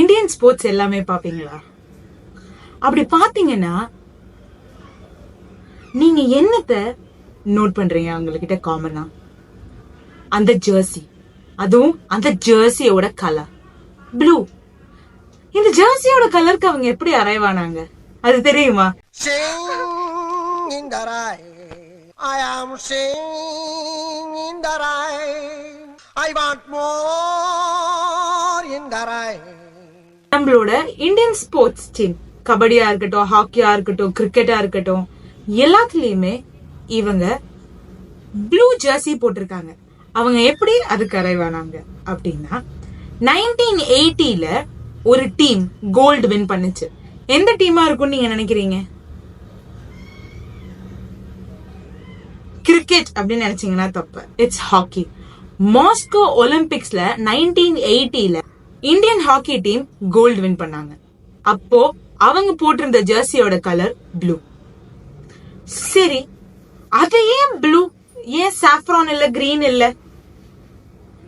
Indian sports எல்லாமே பாப்பீங்களா? அப்படி பாத்தீங்கன்னா நீங்க என்னத்த நோட் பண்றீங்க அவங்ககிட்ட காமனா? அந்த ஜெர்சி, அதுவும் அந்த ஜெர்சியோட கலர் ப்ளூ. இந்த ஜெர்சியோட கலருக்கு அவங்க எப்படி அரைவ் ஆனாங்க அது தெரியுமா? I am singing the rain. I want more in the rain. நம்மளோட இந்தியன் ஸ்போர்ட்ஸ் டீம், கபடியா இருக்கட்டும், ஹாக்கியா இருக்கட்டும், கிரிக்கெட்டா இருக்கட்டும், எல்லாத்துலயுமே இவங்க ப்ளூ ஜெர்சி போட்டிருக்காங்க. அவங்க எப்படி அதுக்கு அரைவானாங்க அப்படின்னா, 1980ல ஒரு டீம் கோல்டு வின் பண்ணுச்சு. எந்த டீமா இருக்கும்னு நீங்க நினைக்கிறீங்க? கிரிக்கெட் அப்படின்னு நினைச்சீங்கன்னா தப்பு. It's hockey. மாஸ்கோ ஒலிம்பிக்ஸ்ல 1980ல Indian hockey team gold win பண்ணாங்க. அப்போ அவங்க போட்டிருந்த ஜெர்சியோட கலர் ப்ளூ. சரி, அது ஏன் ப்ளூ? ஏன் சாஃப்ரான் இல்ல, கிரீன் இல்ல?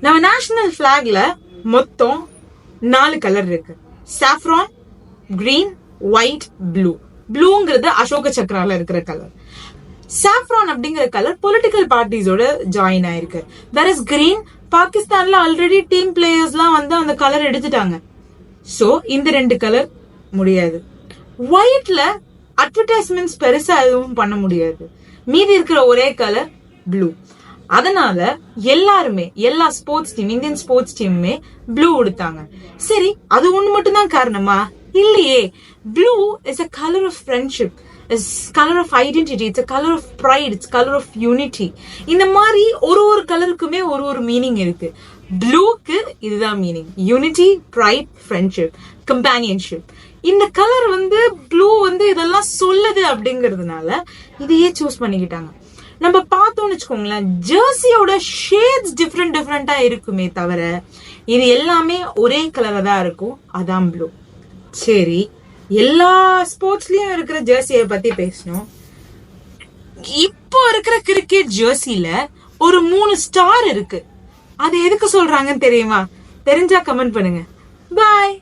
நம்ம நேஷனல் பிளாக்ல மொத்தம் 4 கலர் இருக்கு. Saffron, green, white, blue. ப்ளூங்கிறது அசோக சக்கரால இருக்கிற கலர். சாஃப்ரான் அப்படிங்கிற கலர் பொலிட்டிக்கல் பார்ட்டிஸோட ஜாயின் ஆயிருக்கு. வேர் இஸ் கிரீன், பாகிஸ்தான்ல ஆல்ரெடி டீம் பிளேயர்ஸ்லாம் வந்து அந்த கலர் எடுத்துட்டாங்க. சோ இந்த 2 கலர் முடியாது. ஒயிட்ல அட்வர்டைஸ்மெண்ட்ஸ் பெருசா எதுவும் பண்ண முடியாது. மீதி இருக்கிற ஒரே கலர் ப்ளூ. அதனால எல்லாருமே, எல்லா ஸ்போர்ட்ஸ் டீம், இந்தியன் ஸ்போர்ட்ஸ் டீமுமே ப்ளூ எடுத்தாங்க. சரி, அது ஒண்ணு மட்டும் தான் காரணமா? இல்லையே. Blue is a color of friendship, is color of identity, it's a color of pride, it's color of unity. இந்த மாதிரி ஒரு கலருக்குமே ஒரு மீனிங் இருக்கு. ப்ளூக்கு இதுதான் meaning. Unity, pride, friendship, companionship. இந்த கலர் வந்து ப்ளூ வந்து இதெல்லாம் சொல்லுது அப்படிங்கறதுனால இதையே சூஸ் பண்ணிக்கிட்டாங்க. நம்ம பார்த்தோம்னு வச்சுக்கோங்களேன், ஜெர்சியோட ஷேட்ஸ் டிஃப்ரெண்டா இருக்குமே தவிர இது எல்லாமே ஒரே கலரா தான் இருக்கும். அதான் ப்ளூ. சரி, எல்லா ஸ்போர்ட்ஸ்லயும் இருக்கிற ஜெர்சியை பத்தி பேசணும். இப்போ இருக்கிற கிரிக்கெட் ஜெர்சில ஒரு 3 ஸ்டார் இருக்கு. அது எதுக்கு சொல்றாங்கன்னு தெரியுமா? தெரிஞ்சா கமெண்ட் பண்ணுங்க. பாய்.